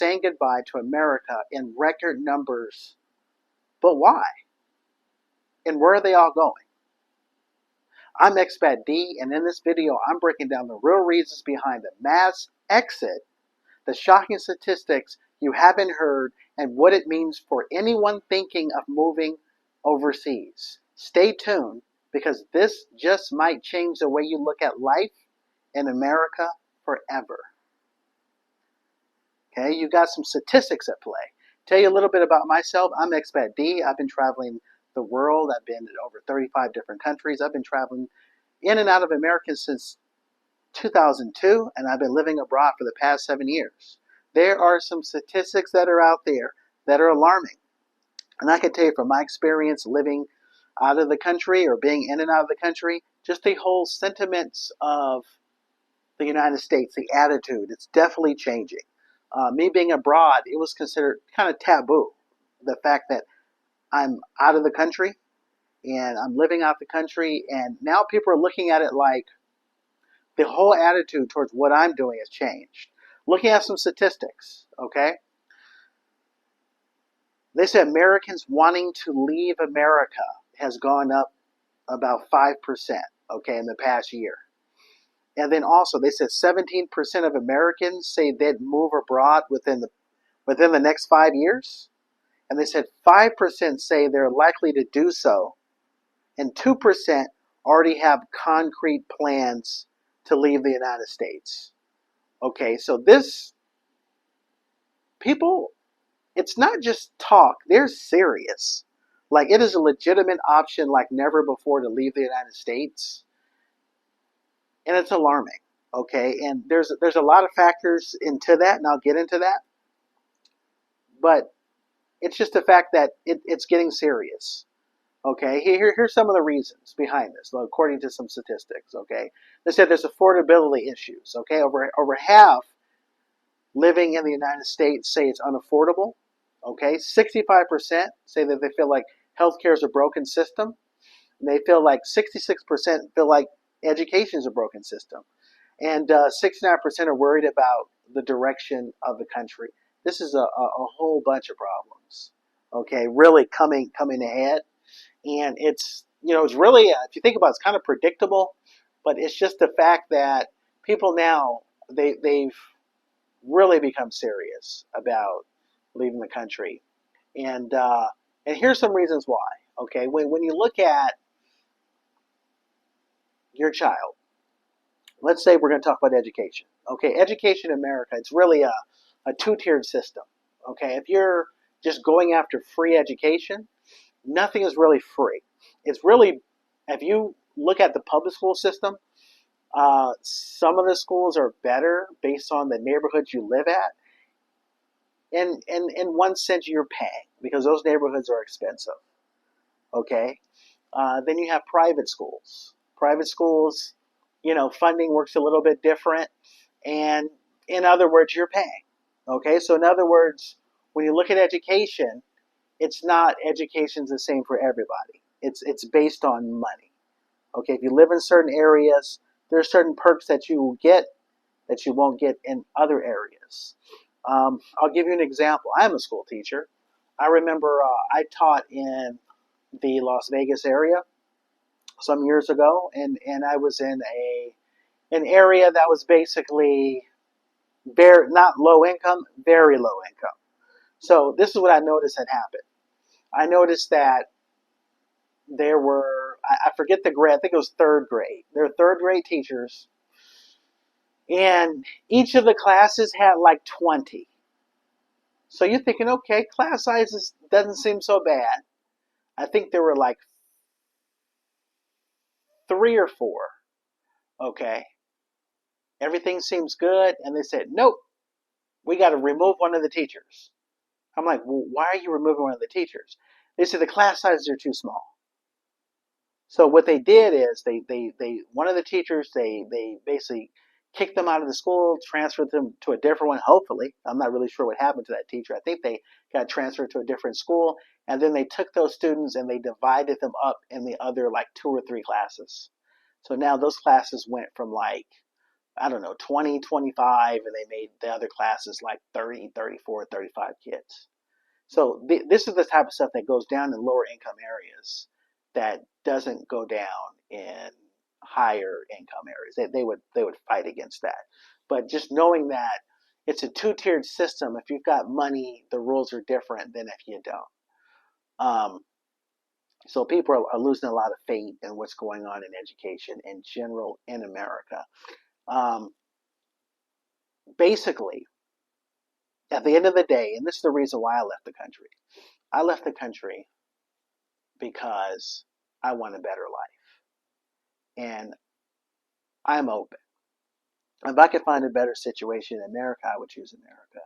saying goodbye to America in record numbers. But why? And where are they all going? I'm Expat D, and in this video, I'm breaking down the real reasons behind the mass exit, the shocking statistics you haven't heard, and what it means for anyone thinking of moving overseas. Stay tuned, because this just might change the way you look at life in America forever. Okay, you got some statistics at play. Tell you a little bit about myself. I'm Expat D. I've been traveling the world. I've been in over 35 different countries. I've been traveling in and out of America since 2002, and I've been living abroad for the past 7 years. There are some statistics that are out there that are alarming. And I can tell you from my experience living out of the country or being in and out of the country, just the whole sentiments of the United States, the attitude, it's definitely changing. Me being abroad, it was considered kind of taboo. The fact that I'm out of the country and I'm living out the country, and now people are looking at it like the whole attitude towards what I'm doing has changed. Looking at some statistics, okay? They said Americans wanting to leave America has gone up about 5%, okay, in the past year. And then also they said 17% of Americans say they'd move abroad within the next 5 years. And they said 5% say they're likely to do so. And 2% already have concrete plans to leave the United States. Okay, so this, people, it's not just talk, they're serious. Like, it is a legitimate option like never before to leave the United States. And it's alarming, okay? And there's a lot of factors into that, and I'll get into that. But it's just the fact that it's getting serious. Okay, here's some of the reasons behind this, according to some statistics. Okay, they said there's affordability issues. Okay, over half living in the United States say it's unaffordable. Okay, 65% say that they feel like healthcare is a broken system. And they feel like 66% feel like education is a broken system, and 69% are worried about the direction of the country. This is a whole bunch of problems. Okay, really coming ahead. And it's, it's really, if you think about it, it's kind of predictable, but it's just the fact that people now, they've really become serious about leaving the country. And here's some reasons why. Okay, when you look at your child, let's say we're going to talk about education. Okay, education in America, it's really a two-tiered system. Okay, if you're just going after free education, nothing is really free. It's really, if you look at the public school system, some of the schools are better based on the neighborhoods you live at. And in one sense, you're paying because those neighborhoods are expensive. Okay? Then you have private schools. Private schools, funding works a little bit different. And in other words, you're paying. Okay? So in other words, when you look at education, it's not education's the same for everybody. It's based on money. Okay, if you live in certain areas, there are certain perks that you will get that you won't get in other areas. I'll give you an example. I'm a school teacher. I remember I taught in the Las Vegas area some years ago, and I was in an area that was basically very not low income, very low income. So this is what I noticed had happened. I noticed that there were, I forget the grade, I think it was third grade. There were third grade teachers, and each of the classes had like 20. So you're thinking, okay, class sizes doesn't seem so bad. I think there were like 3 or 4. Okay. Everything seems good. And they said, nope, we got to remove one of the teachers. I'm like, well, why are you removing one of the teachers? They said the class sizes are too small. So what they did is they one of the teachers, they basically kicked them out of the school, transferred them to a different one, hopefully. I'm not really sure what happened to that teacher. I think they got transferred to a different school, and then they took those students and they divided them up in the other like 2 or 3 classes. So now those classes went from like I don't know, 20, 25, and they made the other classes like 30, 34, 35 kids. So this is the type of stuff that goes down in lower income areas that doesn't go down in higher income areas. They would fight against that. But just knowing that it's a two-tiered system. If you've got money, the rules are different than if you don't. Um, so people are losing a lot of faith in what's going on in education in general in America. Um, Basically, at the end of the day, and this is the reason why I left the country. I left the country because I want a better life. And I'm open. If I could find a better situation in America, I would choose America.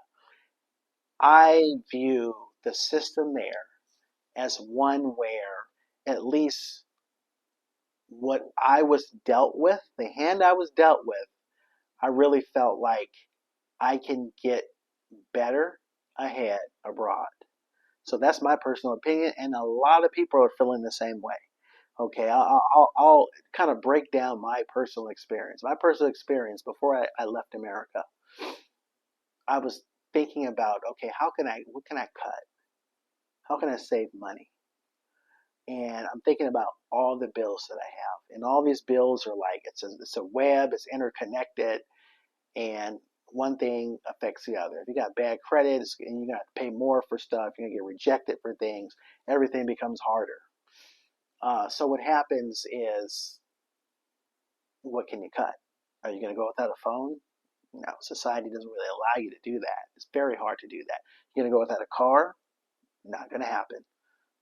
I view the system there as one where at least what I was dealt with, the hand I was dealt with, I really felt like I can get better ahead abroad. So that's my personal opinion, and a lot of people are feeling the same way. Okay, I'll kind of break down my personal experience. My personal experience before I left America, I was thinking about, okay, what can I cut? How can I save money? And I'm thinking about all the bills that I have, and all these bills are like it's a web, it's interconnected, and one thing affects the other. If you got bad credit and you got to pay more for stuff, you're gonna get rejected for things. Everything becomes harder. So what happens is, what can you cut? Are you going to go without a phone? No, society doesn't really allow you to do that. It's very hard to do that. You're going to go without a car? Not going to happen.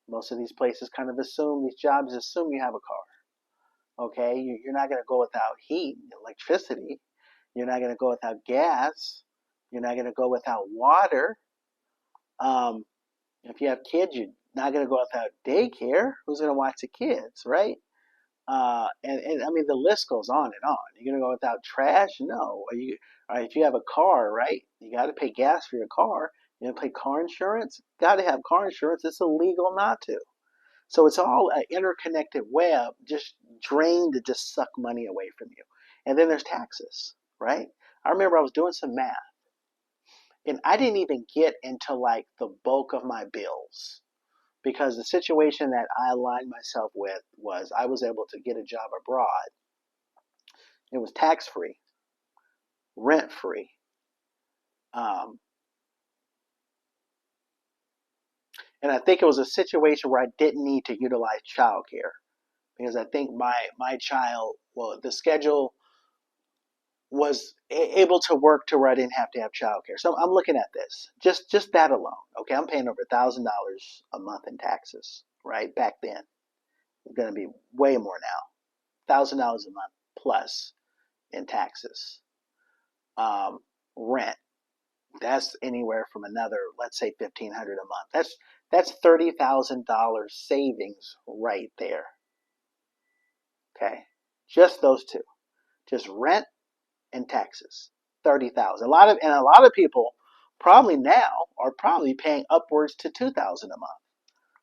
Most of these places kind of assume, these jobs assume you have a car. Okay, you're not going to go without heat, electricity. You're not going to go without gas. You're not going to go without water. Um, if you have kids, you're not going to go without daycare. Who's going to watch the kids, right? And I mean, the list goes on and on. You're gonna go without trash? No. If you have a car, right? You got to pay gas for your car. You gonna pay car insurance? Got to have car insurance. It's illegal not to. So it's all an interconnected web, just drained to just suck money away from you. And then there's taxes, right? I remember I was doing some math, and I didn't even get into like the bulk of my bills because the situation that I aligned myself with was I was able to get a job abroad. It was tax free, rent free. Um, and I think it was a situation where I didn't need to utilize childcare because I think my child, well, the schedule was able to work to where I didn't have to have childcare. So I'm looking at this, just that alone. Okay, I'm paying over $1,000 a month in taxes, right? Back then, it's going to be way more now, $1,000 a month plus in taxes. Um, Rent, that's anywhere from another, let's say, 1,500 a month. That's $30,000 savings right there. Okay, just those two, just rent and taxes, 30,000. A lot of people probably now are probably paying upwards to 2,000 a month.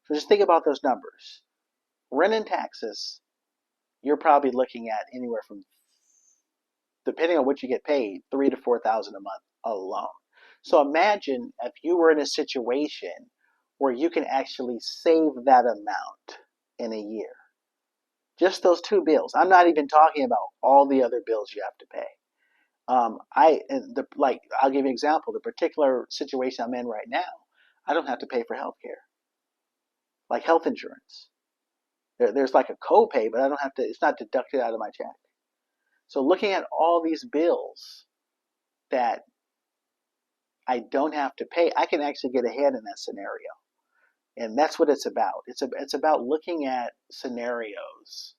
So just think about those numbers. Rent and taxes, you're probably looking at anywhere from, depending on what you get paid, 3 to 4,000 a month alone. So imagine if you were in a situation where you can actually save that amount in a year. Just those two bills. I'm not even talking about all the other bills you have to pay. I'll give you an example. The particular situation I'm in right now, I don't have to pay for health care, like health insurance. There's like a copay, but I don't have to. It's not deducted out of my check. So looking at all these bills that I don't have to pay, I can actually get ahead in that scenario. And that's what it's about. It's about looking at scenarios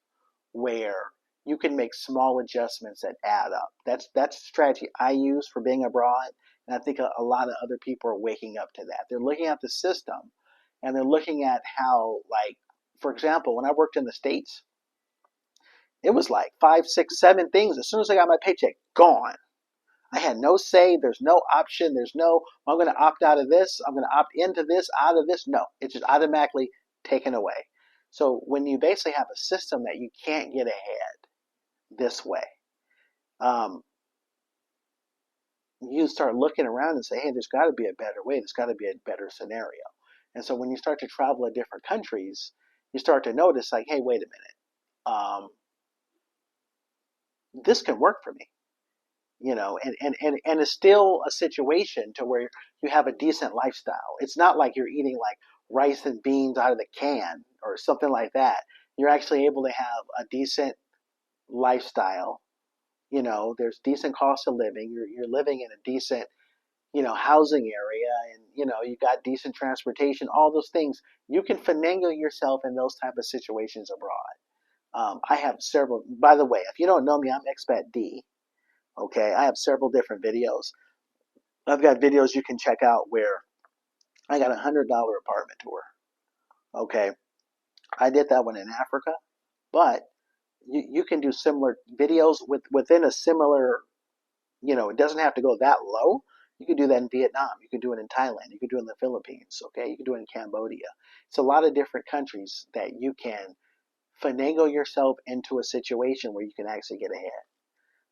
where you can make small adjustments that add up. That's the strategy I use for being abroad, and I think a lot of other people are waking up to that. They're looking at the system, and they're looking at how, like, for example, when I worked in the States, it was like 5, 6, 7 things. As soon as I got my paycheck, gone. I had no say. There's no option. There's no, I'm going to opt out of this. I'm going to opt into this, out of this. No, it's just automatically taken away. So when you basically have a system that you can't get ahead this way, um, you start looking around and say, hey, there's got to be a better way. There's got to be a better scenario. And so when you start to travel to different countries, you start to notice, like, hey, wait a minute, this can work for me, and it's still a situation to where you have a decent lifestyle. It's not like you're eating like rice and beans out of the can or something like that. You're actually able to have a decent lifestyle. There's decent cost of living. You're living in a decent, housing area, and you got decent transportation. All those things you can finagle yourself in those type of situations abroad. I have several. By the way, if you don't know me, I'm Expat D. Okay, I have several different videos. I've got videos you can check out where I got $100 apartment tour. Okay, I did that one in Africa, but you can do similar videos within a similar. It doesn't have to go that low. You can do that in Vietnam. You can do it in Thailand. You can do it in the Philippines. Okay, you can do it in Cambodia. It's a lot of different countries that you can finagle yourself into a situation where you can actually get ahead.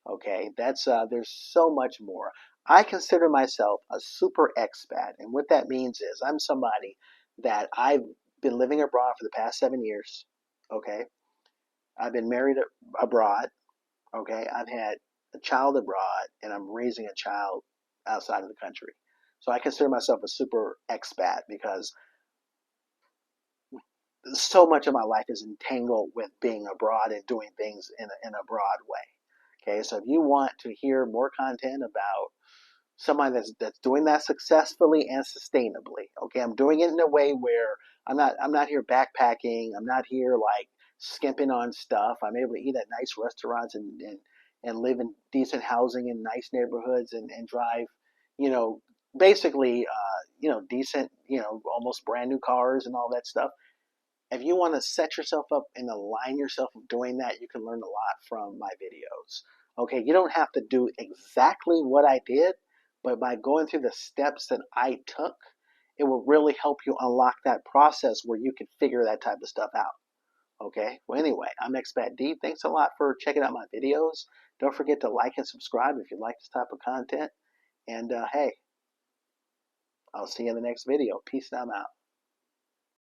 Okay, that's there's so much more. I consider myself a super expat, and what that means is I'm somebody that I've been living abroad for the past 7 years. Okay, I've been married abroad. Okay, I've had a child abroad, and I'm raising a child outside of the country. So I consider myself a super expat because so much of my life is entangled with being abroad and doing things in a broad way. Okay, so if you want to hear more content about somebody that's doing that successfully and sustainably, okay, I'm doing it in a way where I'm not here backpacking. I'm not here like skimping on stuff. I'm able to eat at nice restaurants and live in decent housing in nice neighborhoods and drive, you know, basically, decent, almost brand new cars and all that stuff. If you want to set yourself up and align yourself with doing that, you can learn a lot from my videos. Okay, you don't have to do exactly what I did, but by going through the steps that I took, it will really help you unlock that process where you can figure that type of stuff out. Okay, well, anyway, I'm Expat D. Thanks a lot for checking out my videos. Don't forget to like and subscribe if you like this type of content. And hey, I'll see you in the next video. Peace and I'm out.